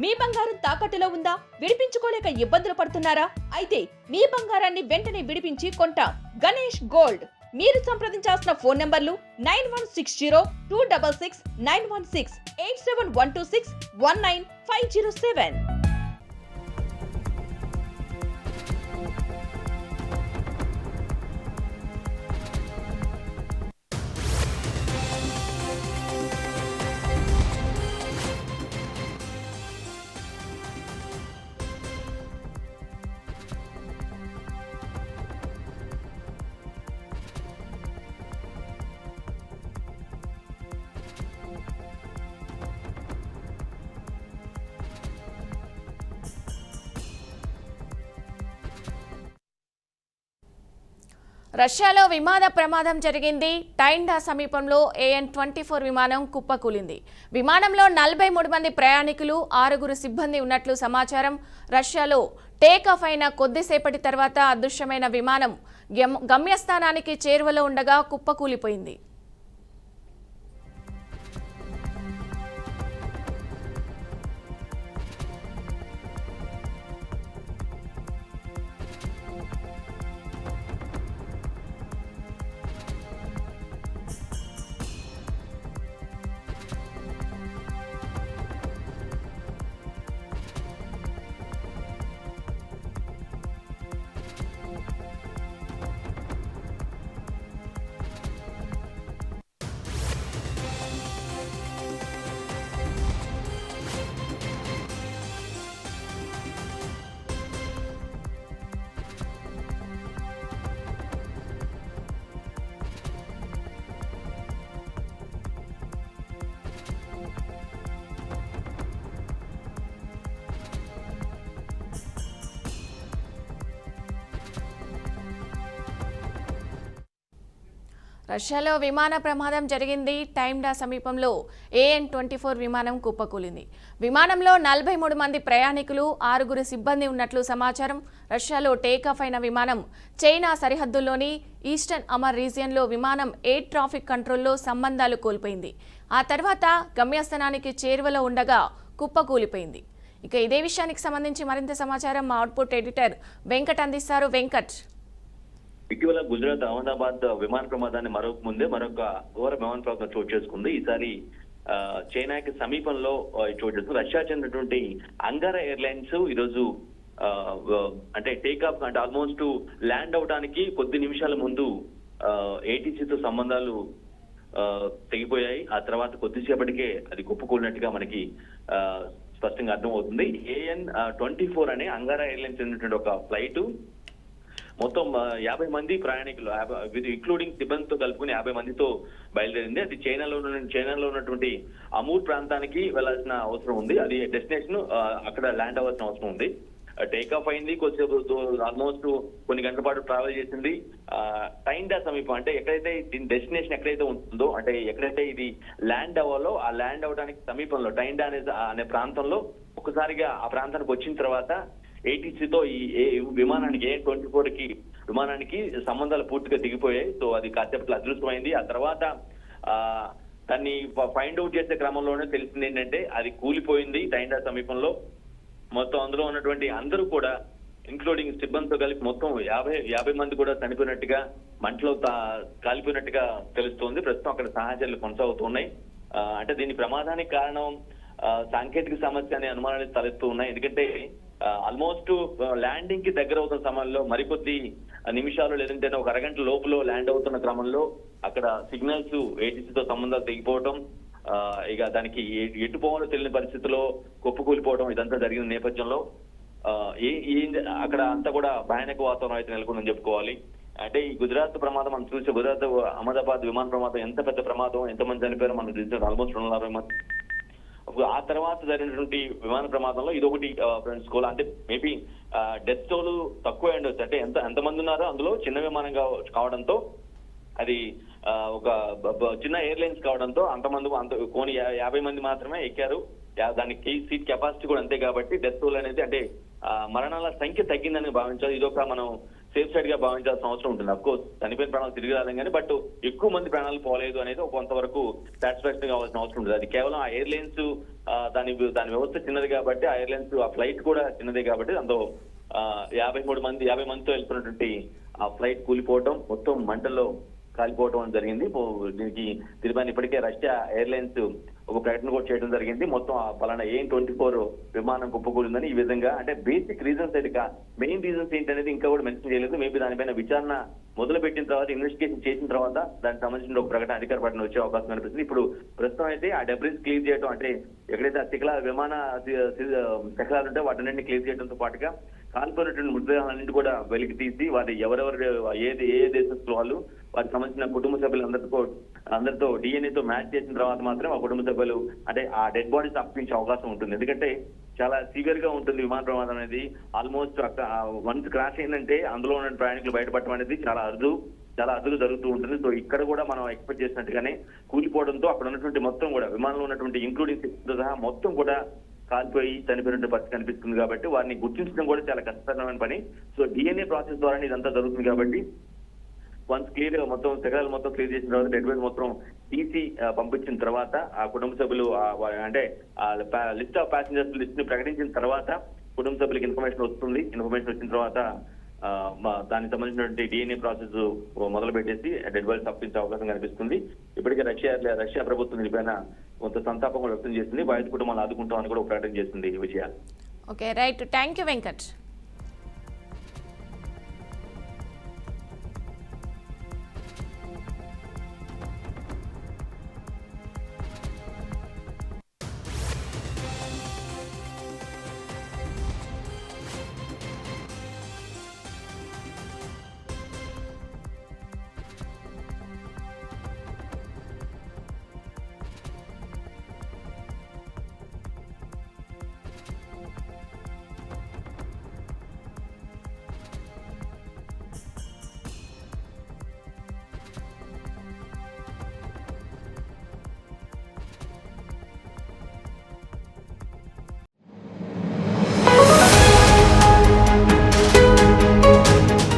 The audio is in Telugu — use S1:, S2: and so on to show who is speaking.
S1: మీ బంగారం తాకట్టులో ఉందా? విడిపించుకోలేక ఇబ్బందులు పడుతున్నారా? అయితే మీ బంగారాన్ని వెంటనే విడిపించి కొంటాం. గణేష్ గోల్డ్. మీరు సంప్రదించాల్సిన ఫోన్ నంబర్లు 9160-266-916, 8712619507.
S2: రష్యాలో విమాన ప్రమాదం జరిగింది. టైండా సమీపంలో AN-24 విమానం కుప్పకూలింది. విమానంలో 43 మంది ప్రయాణికులు, 6 సిబ్బంది ఉన్నట్లు సమాచారం. రష్యాలో టేకాఫ్ అయిన కొద్దిసేపటి తర్వాత అదృశ్యమైన విమానం గమ్యస్థానానికి చేరువలో ఉండగా కుప్పకూలిపోయింది. రష్యాలో విమాన ప్రమాదం జరిగింది. టైండా సమీపంలో AN-24 విమానం కుప్పకూలింది. విమానంలో 43 మంది ప్రయాణికులు, 6 సిబ్బంది ఉన్నట్లు సమాచారం. రష్యాలో టేకాఫ్ అయిన విమానం చైనా సరిహద్దుల్లోని ఈస్టర్న్ అమర్ రీజియన్లో విమానం ఎయిర్ ట్రాఫిక్ కంట్రోల్లో సంబంధాలు కోల్పోయింది. ఆ తర్వాత గమ్యస్థానానికి చేరువలో ఉండగా కుప్పకూలిపోయింది. ఇక ఇదే విషయానికి సంబంధించి మరింత సమాచారం మా అవుట్పుట్ ఎడిటర్ వెంకట్ అందిస్తారు. వెంకట్,
S3: ఇటీవల గుజరాత్ అహ్మదాబాద్ విమాన ప్రమాదాన్ని మరొక ఘోర విమాన ప్రమాదం చోటు చేసుకుంది. ఈసారి చైనాకి సమీపంలో చోటు చేసుకుంది. రష్యా చెందినటువంటి అంగారా ఎయిర్లైన్స్ ఈరోజు అంటే టేకాఫ్ అంటే ఆల్మోస్ట్ ల్యాండ్ అవడానికి కొద్ది నిమిషాల ముందు ATCతో సంబంధాలు తెగిపోయాయి. ఆ తర్వాత కొద్దిసేపటికే అది కుప్పకూలినట్టుగా మనకి స్పష్టంగా అర్థమవుతుంది. AN-24 అనే అంగారా ఎయిర్లైన్స్ చెందినటువంటి ఒక ఫ్లైట్ మొత్తం 50 మంది ప్రయాణికులు ఇంక్లూడింగ్ సిబ్బందితో కలుపుకుని 50 మందితో బయలుదేరింది. అది చైనాలో ఉన్నటువంటి అమూర్ ప్రాంతానికి వెళ్లాల్సిన అవసరం ఉంది. అది డెస్టినేషన్, అక్కడ ల్యాండ్ అవ్వాల్సిన అవసరం ఉంది. టేకాఫ్ అయింది, కొద్దిసేపు ఆల్మోస్ట్ కొన్ని గంటల పాటు ట్రావెల్ చేసింది. టైండా సమీపం అంటే ఎక్కడైతే దీని డెస్టినేషన్ ఎక్కడైతే ఉంటుందో, అంటే ఎక్కడైతే ఇది ల్యాండ్ అవ్వాలో ఆ ల్యాండ్ అవ్వడానికి సమీపంలో టైండా అనే ప్రాంతంలో ఒక్కసారిగా ఆ ప్రాంతానికి వచ్చిన తర్వాత ATCతో ఈ విమానానికి AN-24కి విమానానికి సంబంధాలు పూర్తిగా దిగిపోయాయి. సో అది కాసేపట్లో అదృష్టమైంది. ఆ తర్వాత దాన్ని ఫైండ్ అవుట్ చేసే క్రమంలోనే తెలిసింది ఏంటంటే అది కూలిపోయింది టైండా సమీపంలో. మొత్తం అందులో ఉన్నటువంటి అందరూ కూడా ఇంక్లూడింగ్ సిబ్బందితో కలిపి మొత్తం 50 మంది కూడా చనిపోయినట్టుగా, మంటలో కాలిపోయినట్టుగా తెలుస్తోంది. ప్రస్తుతం అక్కడ సహాయచర్యలు కొనసాగుతున్నాయి. అంటే దీని ప్రమాదానికి కారణం సాంకేతిక సమస్య అనే అనుమానాలు తలెత్తూ ఉన్నాయి. ఎందుకంటే ఆల్మోస్ట్ ల్యాండింగ్ కి దగ్గర అవుతున్న సమయంలో మరికొద్ది నిమిషాలు లేదంటే ఒక అరగంట లోపల ల్యాండ్ అవుతున్న క్రమంలో అక్కడ సిగ్నల్స్ ATCతో సంబంధాలు తెగిపోవడం, ఇక దానికి ఎటు పోవాలో తెలియని పరిస్థితిలో కుప్పకూలిపోవడం ఇదంతా జరిగిన నేపథ్యంలో అక్కడ అంతా కూడా భయానక వాతావరణం అయితే నెలకొందని చెప్పుకోవాలి. అంటే ఈ గుజరాత్ ప్రమాదం మనం చూసే గుజరాత్ అహ్మదాబాద్ విమాన ప్రమాదం ఎంత పెద్ద ప్రమాదం, ఎంతమంది చనిపోయారో మనం తెలిసిన ఆల్మోస్ట్ 240 మంది. ఆ తర్వాత జరిగినటువంటి విమాన ప్రమాదంలో ఇదొకటి ఫ్రెండ్స్ అంటే మేబీ డెత్ టోలు తక్కువ ఉండొచ్చు. అంటే ఎంతమంది ఉన్నారో అందులో చిన్న విమానం కావడంతో అది ఒక చిన్న ఎయిర్లైన్స్ కావడంతో అంతమంది కోని 50 మంది మాత్రమే ఎక్కారు. దానికి సీట్ కెపాసిటీ కూడా అంతే కాబట్టి డెత్ టోల్ అనేది అంటే మరణాల సంఖ్య తగ్గిందని భావించాలి. ఇదొక మనం సేఫ్ సైడ్ గా భావించాల్సిన అవసరం ఉంటుంది. అఫ్ కోర్స్ చనిపోయిన ప్రాణాలు తిరిగి రాలేం కానీ బట్ ఎక్కువ మంది ప్రాణాలు పోలేదు అనేది కొంతవరకు సాటిస్ఫాక్షన్ కావాల్సిన అవసరం ఉంటుంది. అది కేవలం ఆ ఎయిర్లైన్స్ దాని వ్యవస్థ చిన్నది కాబట్టి, ఆ ఎయిర్లైన్స్ ఆ ఫ్లైట్ కూడా చిన్నదే కాబట్టి అందులో 50 మందితో వెళ్తున్నటువంటి ఆ ఫ్లైట్ కూలిపోవడం, మొత్తం మంటల్లో కాలిపోవడం జరిగింది. దీనికి తిరుమల ఇప్పటికే రష్యా ఎయిర్లైన్స్ ఒక ప్రకటన కూడా చేయడం జరిగింది. మొత్తం ఆ పలానా AN-24 విమానం కుప్పకూలిందని. ఈ విధంగా అంటే బేసిక్ రీజన్స్ అయితే మెయిన్ రీజన్స్ ఏంటనేది ఇంకా కూడా మెన్షన్ చేయలేదు. మేబీ దానిపైన విచారణ మొదలు పెట్టిన తర్వాత, ఇన్వెస్టిగేషన్ చేసిన తర్వాత దానికి సంబంధించిన ఒక ప్రకటన అధికార ప్రకటన వచ్చే అవకాశం కనిపిస్తుంది. ఇప్పుడు ప్రస్తుతం అయితే ఆ డెబ్రిస్ క్లియర్ చేయడం, అంటే ఎక్కడైతే ఆ విమాన శకలాలు ఉంటే వాటన్నింటినీ క్లియర్ చేయడంతో పాటుగా కాలిపోయినటువంటి మృతదేహాలన్నింటి కూడా వెలికి తీసి వారి ఎవరెవరు ఏ దేశస్తులు వాళ్ళు వారికి సంబంధించిన కుటుంబ అందరితో DNA తో మ్యాచ్ చేసిన తర్వాత మాత్రం ఆ కుటుంబ సభ్యులు అంటే ఆ డెడ్ బాడీస్ అప్పించే అవకాశం ఉంటుంది. ఎందుకంటే చాలా సివియర్ గా ఉంటుంది విమాన ప్రమాదం అనేది. ఆల్మోస్ట్ వన్స్ క్రాష్ అయిందంటే అందులో ఉన్న ప్రయాణికులు బయటపడటం అనేది చాలా అరుదుగా జరుగుతూ ఉంటుంది. సో ఇక్కడ కూడా మనం ఎక్స్పెక్ట్ చేసినట్టుగానే కూలిపోవడంతో అక్కడ ఉన్నటువంటి మొత్తం కూడా విమానంలో ఉన్నటువంటి ఇంక్లూడింగ్ సహా మొత్తం కూడా కాలిపోయి చనిపోయినటువంటి పరిస్థితి కనిపిస్తుంది. కాబట్టి వారిని గుర్తించడం కూడా చాలా కష్టతరమైన పని. సో DNA ప్రాసెస్ ద్వారా ఇదంతా జరుగుతుంది కాబట్టి వన్స్ క్లియర్ గా మొత్తం శకలాలు మొత్తం క్లియర్ చేసిన తర్వాత డెడ్ బాడీ మొత్తం తీసి పంపించిన తర్వాత ఆ కుటుంబ సభ్యులు అంటే లిస్ట్ ఆఫ్ ప్యాసింజర్స్ లిస్ట్ ని ప్రకటించిన తర్వాత కుటుంబ సభ్యులకు ఇన్ఫర్మేషన్ వస్తుంది. ఇన్ఫర్మేషన్ వచ్చిన తర్వాత దానికి సంబంధించినటువంటి DNA ప్రాసెస్ మొదలు పెట్టేసి డెడ్ బాడీస్ తప్పించే అవకాశం కనిపిస్తుంది. ఇప్పటికే రష్యా ప్రభుత్వం దీనిపైన కొంత సంతాపం కూడా వ్యక్తం చేసింది. బాధిత కుటుంబాలు ఆదుకుంటామని కూడా ప్రకటన చేసింది. Vijaya.
S2: Okay, right. Thank you Venkat.